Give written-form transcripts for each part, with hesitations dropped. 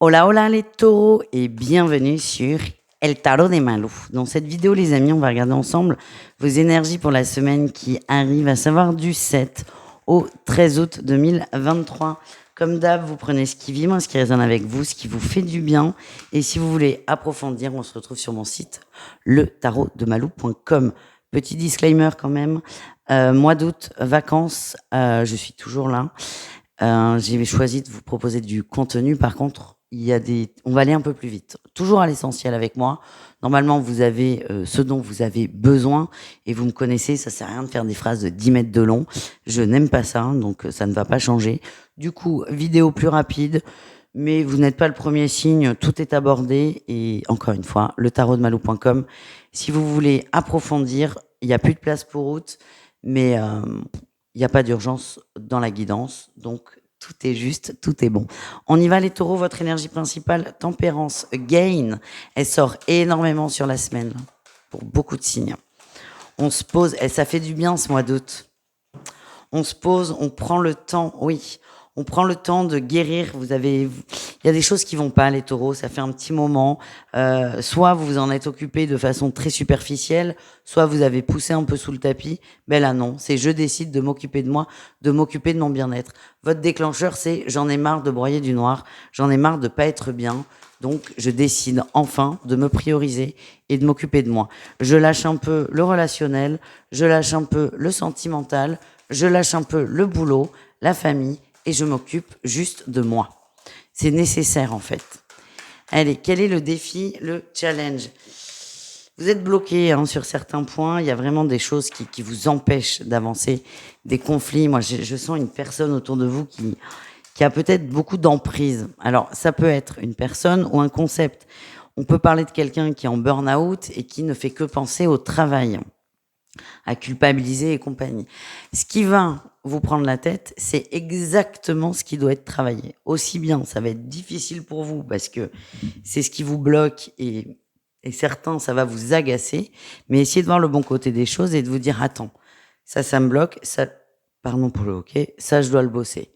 Hola, hola les taureaux et bienvenue sur El Tarot des Malou. Dans cette vidéo, les amis, on va regarder ensemble vos énergies pour la semaine qui arrive, à savoir du 7 au 13 août 2023. Comme d'hab, vous prenez ce qui vibre, ce qui résonne avec vous, ce qui vous fait du bien. Et si vous voulez approfondir, on se retrouve sur mon site, letarotdemalou.com. Petit disclaimer quand même, mois d'août, vacances, je suis toujours là. J'ai choisi de vous proposer du contenu. Par contre, on va aller un peu plus vite. Toujours à l'essentiel avec moi. Normalement, vous avez ce dont vous avez besoin et vous me connaissez. Ça sert à rien de faire des phrases de 10 mètres de long. Je n'aime pas ça, donc ça ne va pas changer. Du coup, vidéo plus rapide. Mais vous n'êtes pas le premier signe, tout est abordé. Et encore une fois, letarotdemalou.com. Si vous voulez approfondir, il n'y a plus de place pour août, mais il n'y a pas d'urgence dans la guidance, donc tout est juste, tout est bon. On y va les taureaux, votre énergie principale, tempérance, gain, elle sort énormément sur la semaine, pour beaucoup de signes. On se pose, et ça fait du bien ce mois d'août. On se pose, on prend le temps, oui, on prend le temps de guérir. Il y a des choses qui vont pas, les taureaux, ça fait un petit moment. Soit vous vous en êtes occupé de façon très superficielle, soit vous avez poussé un peu sous le tapis. Ben là non, c'est je décide de m'occuper de moi, de m'occuper de mon bien-être. Votre déclencheur, c'est j'en ai marre de broyer du noir, j'en ai marre de pas être bien. Donc, je décide enfin de me prioriser et de m'occuper de moi. Je lâche un peu le relationnel, je lâche un peu le sentimental, je lâche un peu le boulot, la famille, et je m'occupe juste de moi. C'est nécessaire en fait. Allez, quel est le défi, le challenge? Vous êtes bloqué sur certains points, il y a vraiment des choses qui vous empêchent d'avancer, des conflits. Moi, je sens une personne autour de vous qui a peut-être beaucoup d'emprise. Alors, ça peut être une personne ou un concept. On peut parler de quelqu'un qui est en burn-out et qui ne fait que penser au travail, à culpabiliser et compagnie. Ce qui va vous prendre la tête, c'est exactement ce qui doit être travaillé. Aussi bien, ça va être difficile pour vous parce que c'est ce qui vous bloque et certains, ça va vous agacer, mais essayez de voir le bon côté des choses et de vous dire, attends, ça me bloque, ça, pardon pour le hockey, ça, je dois le bosser.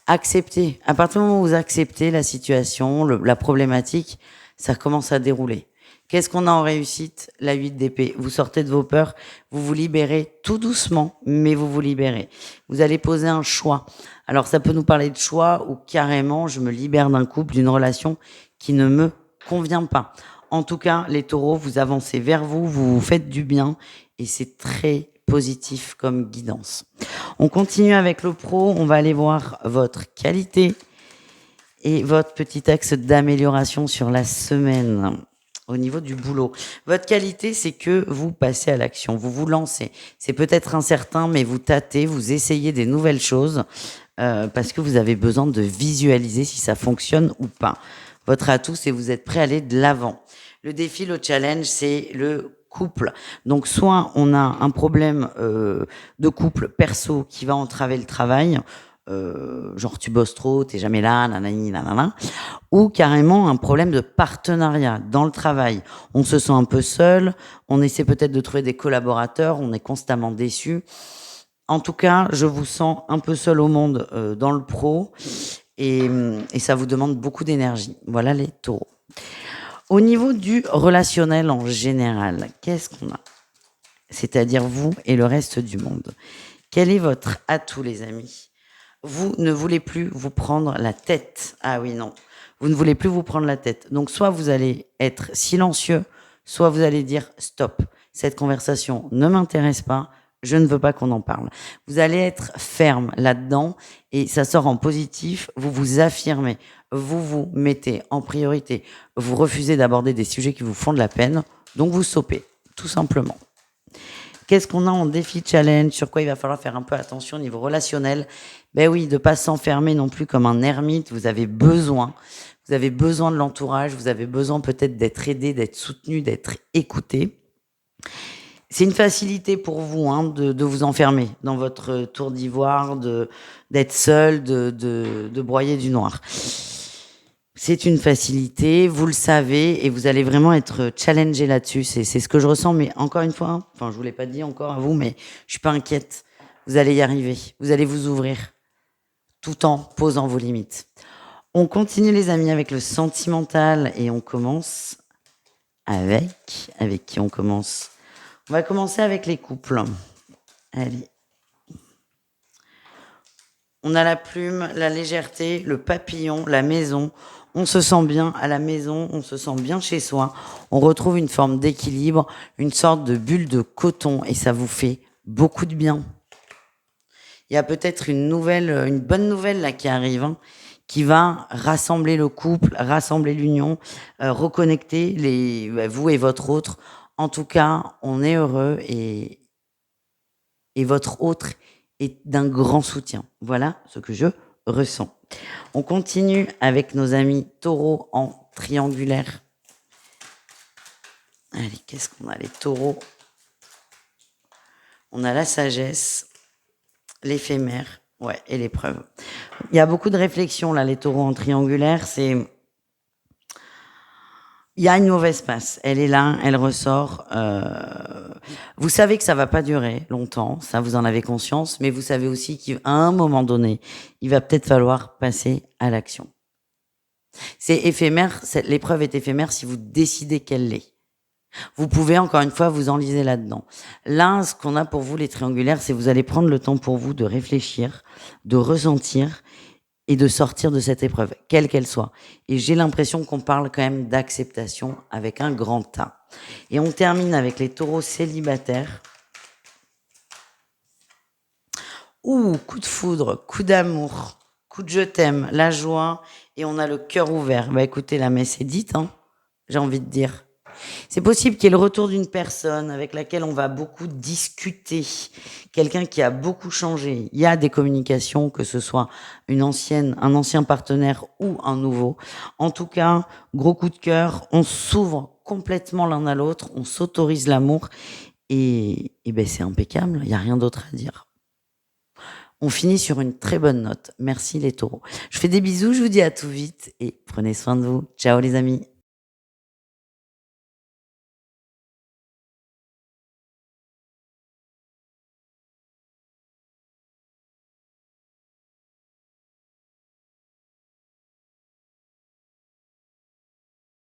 Acceptez. À partir du moment où vous acceptez la situation, la problématique, ça commence à dérouler. Qu'est-ce qu'on a en réussite? La 8 d'épée. Vous sortez de vos peurs, vous vous libérez tout doucement, mais vous vous libérez. Vous allez poser un choix. Alors ça peut nous parler de choix ou carrément je me libère d'un couple, d'une relation qui ne me convient pas. En tout cas, les taureaux, vous avancez vers vous, vous vous faites du bien et c'est très positif comme guidance. On continue avec le pro, on va aller voir votre qualité et votre petit axe d'amélioration sur la semaine au niveau du boulot. Votre qualité, c'est que vous passez à l'action, vous vous lancez. C'est peut-être incertain, mais vous tâtez, vous essayez des nouvelles choses parce que vous avez besoin de visualiser si ça fonctionne ou pas. Votre atout, c'est que vous êtes prêt à aller de l'avant. Le défi, le challenge, c'est le couple. Donc, soit on a un problème de couple perso qui va entraver le travail, genre tu bosses trop, t'es jamais là, nanani, nanana, ou carrément un problème de partenariat dans le travail. On se sent un peu seul, on essaie peut-être de trouver des collaborateurs, on est constamment déçu. En tout cas, je vous sens un peu seul au monde dans le pro et ça vous demande beaucoup d'énergie. Voilà les taureaux. Au niveau du relationnel en général, qu'est-ce qu'on a? C'est-à-dire vous et le reste du monde. Quel est votre atout, les amis? Vous ne voulez plus vous prendre la tête. Ah oui, non. Vous ne voulez plus vous prendre la tête. Donc, soit vous allez être silencieux, soit vous allez dire stop. Cette conversation ne m'intéresse pas. Je ne veux pas qu'on en parle. Vous allez être ferme là-dedans et ça sort en positif. Vous vous affirmez. Vous vous mettez en priorité. Vous refusez d'aborder des sujets qui vous font de la peine. Donc, vous stoppez, tout simplement. Qu'est-ce qu'on a en défi challenge? Sur quoi il va falloir faire un peu attention au niveau relationnel? Ben oui, de pas s'enfermer non plus comme un ermite. Vous avez besoin de l'entourage. Vous avez besoin peut-être d'être aidé, d'être soutenu, d'être écouté. C'est une facilité pour vous de vous enfermer dans votre tour d'ivoire, d'être seul, de broyer du noir. C'est une facilité, vous le savez, et vous allez vraiment être challengé là-dessus. C'est ce que je ressens, mais encore une fois, enfin, je vous l'ai pas dit encore à vous, mais je suis pas inquiète. Vous allez y arriver. Vous allez vous ouvrir. tout en posant vos limites. On continue les amis avec le sentimental et on commence avec qui on commence? On va commencer avec les couples. Allez. On a la plume, la légèreté, le papillon, la maison. On se sent bien à la maison, on se sent bien chez soi. On retrouve une forme d'équilibre, une sorte de bulle de coton et ça vous fait beaucoup de bien. Il y a peut-être une bonne nouvelle là qui arrive, hein, qui va rassembler le couple, rassembler l'union, reconnecter vous et votre autre. En tout cas, on est heureux et votre autre est d'un grand soutien. Voilà ce que je ressens. On continue avec nos amis taureaux en triangulaire. Allez, qu'est-ce qu'on a les taureaux? On a la sagesse, l'éphémère, ouais, et l'épreuve. Il y a beaucoup de réflexions là, les taureaux en triangulaire. Il y a une mauvaise passe. Elle est là, elle ressort. Vous savez que ça va pas durer longtemps, ça vous en avez conscience, mais vous savez aussi qu'à un moment donné, il va peut-être falloir passer à l'action. C'est éphémère, l'épreuve est éphémère si vous décidez qu'elle l'est. Vous pouvez encore une fois vous enliser là-dedans. Là, ce qu'on a pour vous les triangulaires, c'est vous allez prendre le temps pour vous de réfléchir, de ressentir et de sortir de cette épreuve, quelle qu'elle soit. Et j'ai l'impression qu'on parle quand même d'acceptation avec un grand A. Et on termine avec les taureaux célibataires. Ouh, coup de foudre, coup d'amour, coup de je t'aime, la joie, et on a le cœur ouvert. Bah écoutez, la messe est dite, hein, j'ai envie de dire. C'est possible qu'il y ait le retour d'une personne avec laquelle on va beaucoup discuter, quelqu'un qui a beaucoup changé. Il y a des communications, que ce soit un ancien partenaire ou un nouveau. En tout cas, gros coup de cœur, on s'ouvre complètement l'un à l'autre, on s'autorise l'amour et ben c'est impeccable, il n'y a rien d'autre à dire. On finit sur une très bonne note. Merci les taureaux. Je fais des bisous, je vous dis à tout vite et prenez soin de vous. Ciao les amis.